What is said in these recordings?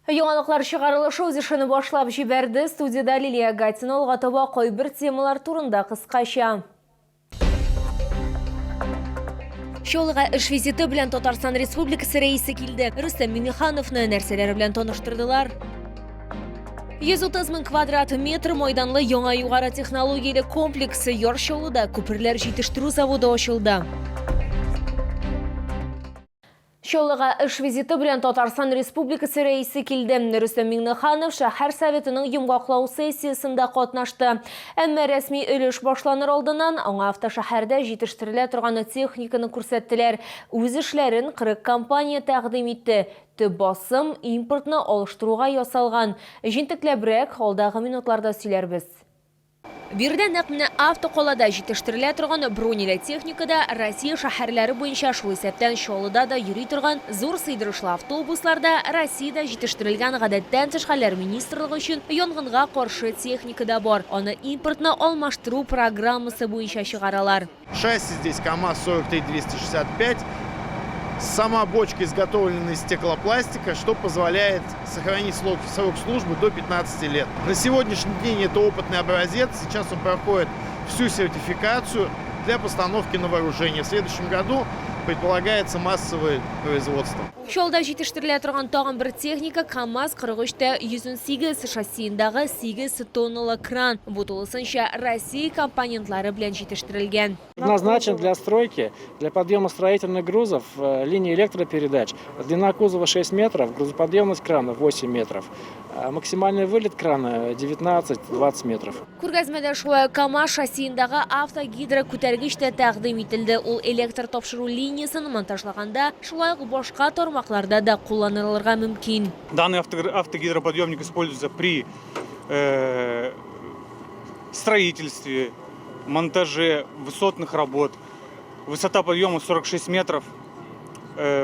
Яңалыклар чыгарылышы үз эшен башлап җибәрде. Студияда Лилия Гатина алга таба кайбер темалар турында кыскача. Шолыга эш визиты белән Татарстан Республикасы рәисе килде. Рөстәм Миңнехановны нәрсәләр белән таныштырдылар. 130 мең квадрат метр майданлы яңа югары технологияле комплексы Яршолыда күперләр җитештерү заводы ачылды. Шолыга эш визиты белән Татарстан Республикасы рәисе килде. Рөстәм Миңнеханов шәһәр советының йомгаклау сессиясында катнашты. Әмма рәсми өлеш башланыр алдыннан аңа автошәһәрдә җитештерелә торган техниканы күрсәттеләр. Үз эшләрен 40 компания тәкъдим итте. Төп басым импортны алыштыруга ясалган. Җентекләбрәк алдагы минутларда сөйләрбез. Бирдә нәкъ менә автоколада җитештерелә торган бронеле техникада Россия шәһәрләре буенча шул исәптән Чаллыда да йөри торган зур сыйдырышлы автобусларда Россиядә җитештерелгән гадәттән тыш хәлләр министрлыгы өчен янгынга каршы техникада бар. Аны импортны алмаштыру программасы буенча чыгаралар. Шасси здесь КамАЗ 43265. Сама бочка изготовлена из стеклопластика, что позволяет сохранить срок службы до 15 лет. На сегодняшний день это опытный образец. Сейчас он проходит всю сертификацию для постановки на вооружение. В следующем году предполагается массовое производство. Шолда җитештерелә торган тагын бер техника КамАЗ 43-118 шассиендагы 8 тонналы кран. Бу тулысынча Россия компонентлары белән җитештерелгән. Предназначен для стройки, для подъема строительных грузов, линии электропередач. Длина кузова 6 метров, грузоподъемность крана 8 метров. Максимальный вылет крана 19-20 метров. Күргәзмәдә шулай КамАЗ шассиендагы автогидро күтәргеч тә тәкъдим ителде. Ул электр тапшыру линиясын монтажлаганда шулай ук башка тармакларда да кулланылырга мөмкин. Данный автогидроподъемник используется при строительстве, монтаже высотных работ. Высота подъема 46 метров.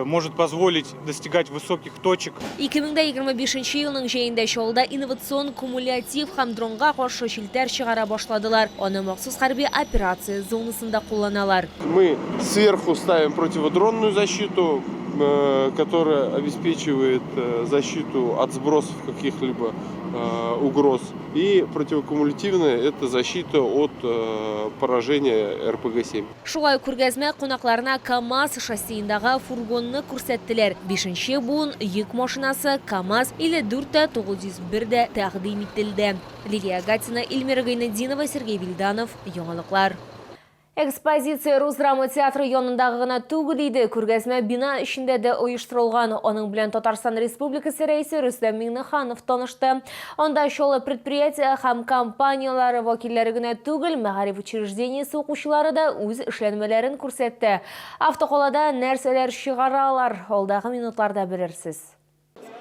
Может позволить достигать высоких точек. 2025 елның җәендә Чаллыда инновацион кумулятив һәм дронга каршы челтәр чыгара башладылар. Аны махсус хәрби операция зонасында кулланалар. Мы сверху ставим противодронную защиту, которая обеспечивает защиту от сбросов каких-либо угроз. И противокумулятивная – это защита от поражения РПГ-7. Шулай күргәзмә кунакларына КамАЗ шассиендагы фургонны күрсәттеләр. 5нче буын йөк машинасы КамАЗ 54-901 дә тәкъдим ителде. Лилия Гатина, Эльмира Гайнетдинова, Сергей Вильданов. Яңалыклар. Экспозиция Рус драма театры янындагы гына түгел иде. Күргәзмә бина эчендә дә оештырылган. Аның белән Татарстан Республикасы рәисе Рөстәм Миңнеханов танышты. Анда шулай предприятие һәм компанияләре вәкилләре генә түгел, мәгариф учреждениесе укучылары да үз эшләнмәләрен күрсәтте. Автоколада нәрсәләр чыгаралар, алдагы минутларда белерсез.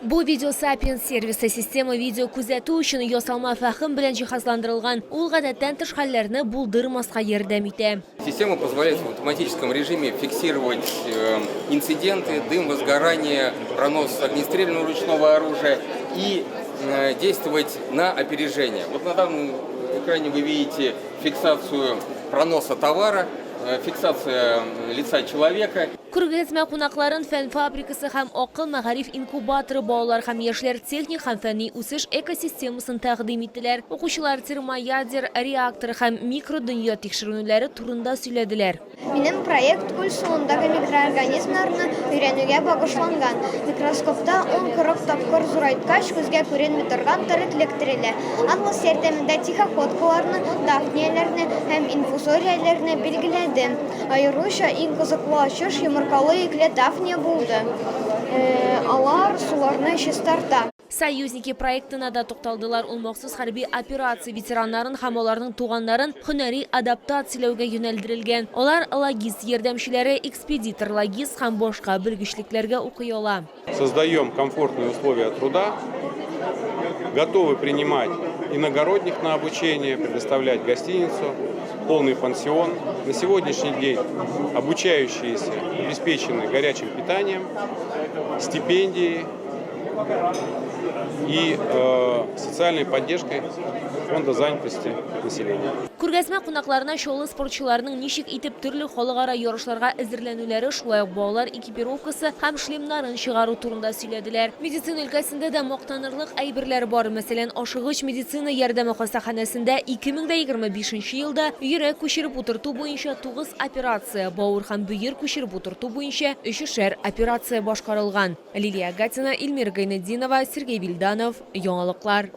Бу видео Sapiens сервисы система видео күзәтү өчен ясалма фәһем белән җиһазландырылган. Ул гадәттән тыш хәлләрне булдырмаска ярдәм итә. Система позволяет в автоматическом режиме фиксировать инциденты, дым, возгорание, пронос огнестрельного ручного оружия и действовать на опережение. Вот на данном экране вы видите фиксацию проноса товара, фиксация лица человека. Күргәзмә кунакларын фән фабрикасы һәм акыл мәгариф инкубаторы балалар һәм яшьләр техник һәм фәнни үсеш экосистемасын тәкъдим иттеләр. Укучылар термоядер, реактор һәм микродөнья тикшерүләре турында сөйләделәр. Минем проект күл суындагы микроорганизмнарны өйрәнүгә багышланган. Микроскопта 10-40 тапкыр зурайткач күзгә күренми торган тереклек терелә. Атлас ярдәмендә тихоходкаларны, дафнияләрне һәм инфузорияләрне билгеләдем. Аеруча иң кызыклы ачыш йомыркалы икле дафния булды. Алар суларны чистарта. Союзники проектына да тукталдылар. Ул махсус хәрби операция ветераннарын һәм аларның туганнарын һөнәри адаптацияләүгә юнәлдерелгән. Алар логист ярдәмчеләре, экспедитор, логист һәм башка белгечлекләргә укый ала. Создаем комфортные условия труда, готовы принимать иногородних на обучение, предоставлять гостиницу, полный пансион. На сегодняшний день обучающиеся обеспечены горячим питанием, стипендией и социальной поддержкой фонда занятости населения. Күргәзмә кунакларына шоулы спортчыларның ничек итеп төрле халыкара ярышларга әзерләнүләре, шулай ук балалар экипировкасы һәм шлемнарын чыгару турында сөйләделәр. Медицина өлкәсендә дә мактанырлык әйберләр бар. Мәсәлән, ашыгыч медицина ярдәме хастаханәсендә 2025 елда йөрәк күчереп утырту буенча 9 операция, бавыр һәм бөер күчереп утырту буенча 3 операция башкарылган. Лилия Гатина, Эльмира Гайнетдинова, Сергей Вильданов. Яңалыклар.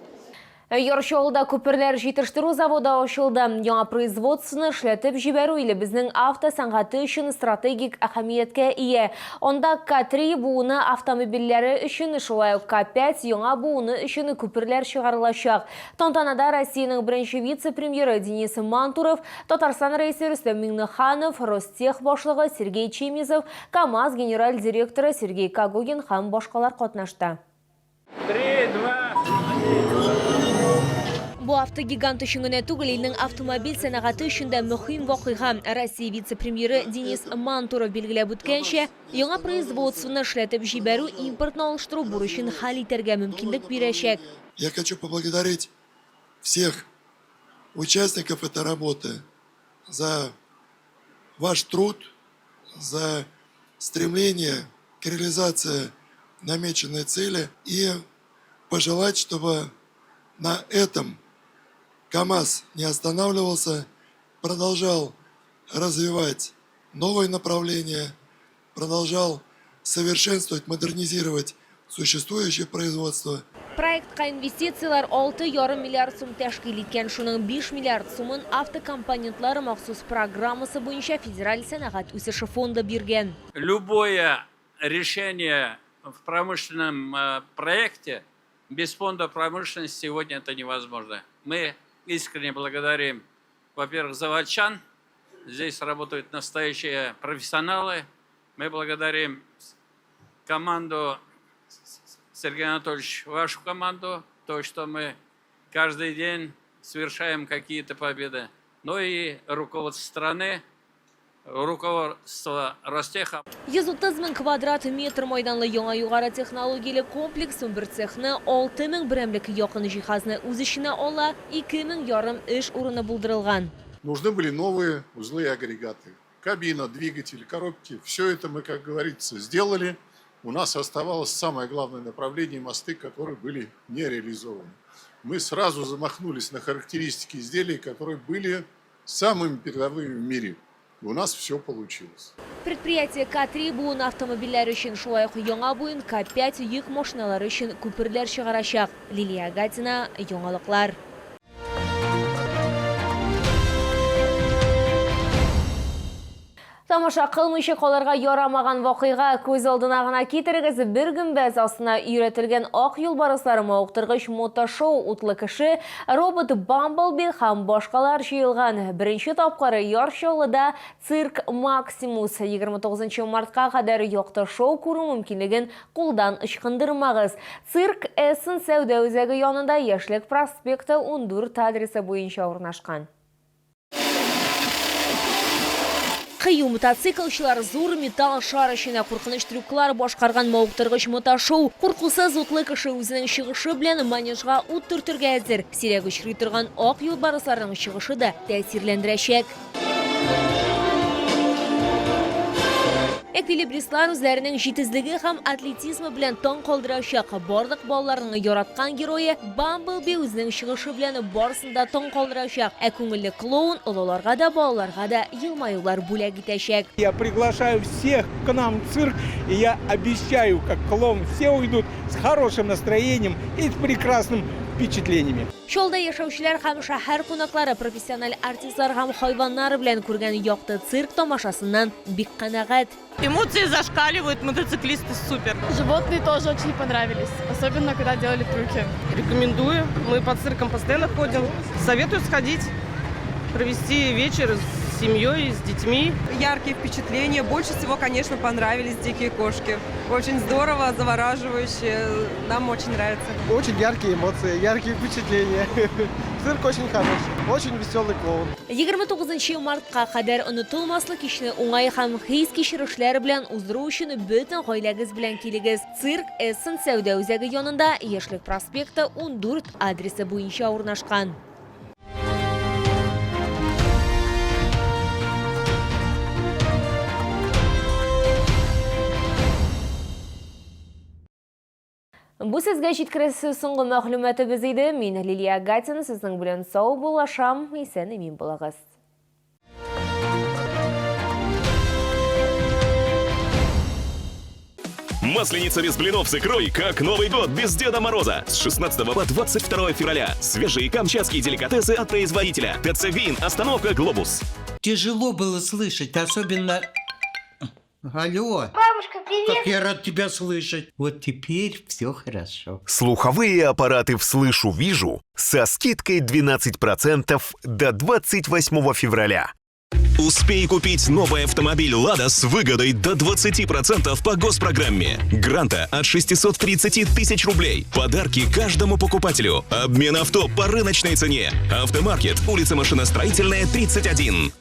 Ярышчылда күперләр җитештерү заводы ачылды. Яңа производствоны эшләтеп җибәрү иле безнең автосәнгате өчен стратегик әһәмияткә ия. Онда К3 буыны автомобильләре өчен, шулай ук К5 яңа буыны өчен күперләр чыгарылачак. Тантанада Россиянең беренче вице-премьеры Денис Мантуров, Татарстан рәисе Рөстәм Миңнеханов, Ростех башлыгы Сергей Чемизов, КАМАЗ генераль директоры Сергей Кагугин һәм башкалар катнашты. 3-2. Бу автогигант өчен генә түгел, илнең автомобиль сәнәгате өчен дә мөһим вакыйга. Россия вице-премьеры Денис Мантуров билгеләп үткәнчә, яңа производствоны эшләтеп җибәрү импортны алыштыру бурычын хәл итәргә мөмкинлек бирәчәк. Я хочу поблагодарить всех участников этой работы за ваш труд, за стремление к реализации намеченной цели и пожелать, чтобы на этом КАМАЗ не останавливался, продолжал развивать новые направления, продолжал совершенствовать, модернизировать существующее производство. Проектка инвестициялар 6,5 миллиард сум тәшкил иткән, шуның 5 миллиард сумын автокомпонентлары махсус программасы буенча федераль сәнәгать үсеше фонды биргән. Любое решение в промышленном проекте без фонда промышленности сегодня это невозможно. Мы искренне благодарим, во-первых, заводчан. Здесь работают настоящие профессионалы. Мы благодарим команду, Сергей Анатольевич, вашу команду, то, что мы каждый день совершаем какие-то победы. Но и руководство страны, руководство Ростеха. 130 мең квадрат метр майданлы яңа югары технологиялы комплекс бер цехны 6 мең берәмлек якын җиһазны үз эченә ала, 2,5 эш урыны булдырылган. Нужны были новые узлы и агрегаты. Кабина, двигатель, коробки. Все это мы, как говорится, сделали. У нас оставалось самое главное направление — мосты, которые были не реализованы. Мы сразу замахнулись на характеристики изделий, которые были самыми передовыми в мире. У нас все получилось. Предприятие К3 буын автомобильләр өчен, шулай ук яңа буын К5 йөк машиналары өчен күперләр чыгарачак. Лилия Гатина, яңалыклар. Тамаша кылмыйча калырга ярамаган вакыйга күз алдына гына китерегез. Бер гөмбәз астына өйрәтелгән ак юлбарыслары мавыктыргыч мотошоу, утлы кеше, робот Бамблби һәм башкалар җыелган. Беренче тапкыры Яршалыда цирк Максимус 29 мартка кадәр якты шоу күрү мөмкинлеген кулдан ычкындырмагыз. Цирк Эссен сәүдә үзәге янында, Яшьлек проспекты 14 адресы буенча урнашкан. Кыю мотоциклчылар зур металл шар эченә куркыныч трюклар башкарган мавыктыргыч мотошоу. Куркусыз утлы кеше үзенең чыгышы белән манежга ут төртергә әзер. Сирәк очрый торган ак юлбарысларның чыгышы да тәэсирләндерәчәк. Эквилибристлар үзләренең җитезлеге һәм атлетизмы белән таң калдырачак. Барлык балаларның яраткан герое Бамблби үзенең чыгышы белән барсында таң калдырачак. Ә күңелле клоун олыларга да, балаларга да елмаюлар бүләк итәчәк. Я приглашаю всех к нам в цирк, и я обещаю, как клоун, все уйдут с хорошим настроением и с прекрасным впечатлениями. Шолда яшәүчеләр һәм шәһәр кунаклары профессиональ артистлар һәм хайваннар белән күргән якты цирк тамашасыннан бик канәгать. Эмоции зашкаливают, мотоциклисты супер. Животные тоже очень понравились, особенно когда делали трюки. Рекомендую, мы по циркам постоянно ходим. Советую сходить, провести вечер с семьей, с детьми. Яркие впечатления. Больше всего, конечно, понравились дикие кошки. Очень здорово, завораживающе. Нам очень нравится. Очень яркие эмоции, яркие впечатления. Цирк очень хороший, очень веселый клоун. 29 мартка кадәр онытылмаслык кичне уңай һәм хис кичерешләр белән уздыру өчен бөтен гаиләгез белән килегез. Цирк Эссен сәүдә үзәге янында, Яшьлек проспекты 14 адресы буенча урнашкан. Бу сезгә җиткерәсе соңгы мәгълүматыбыз иде. Мин Лилия Гатина, сезнең белән сау булашам, исән имин булыгыз. Масленица без блинов с икрой, как Новый год без Деда Мороза. С 16 по 22 февраля. Свежие камчатские деликатесы от производителя. ТЦ Вин, остановка Глобус. Тяжело было слышать, особенно... Алло. Бабушка, привет! Как я рад тебя слышать. Вот теперь все хорошо. Слуховые аппараты «Вслышу-вижу» со скидкой 12% до 28 февраля. Успей купить новый автомобиль «Лада» с выгодой до 20% по госпрограмме. Гранта от 630 тысяч рублей. Подарки каждому покупателю. Обмен авто по рыночной цене. Автомаркет, улица Машиностроительная, 31.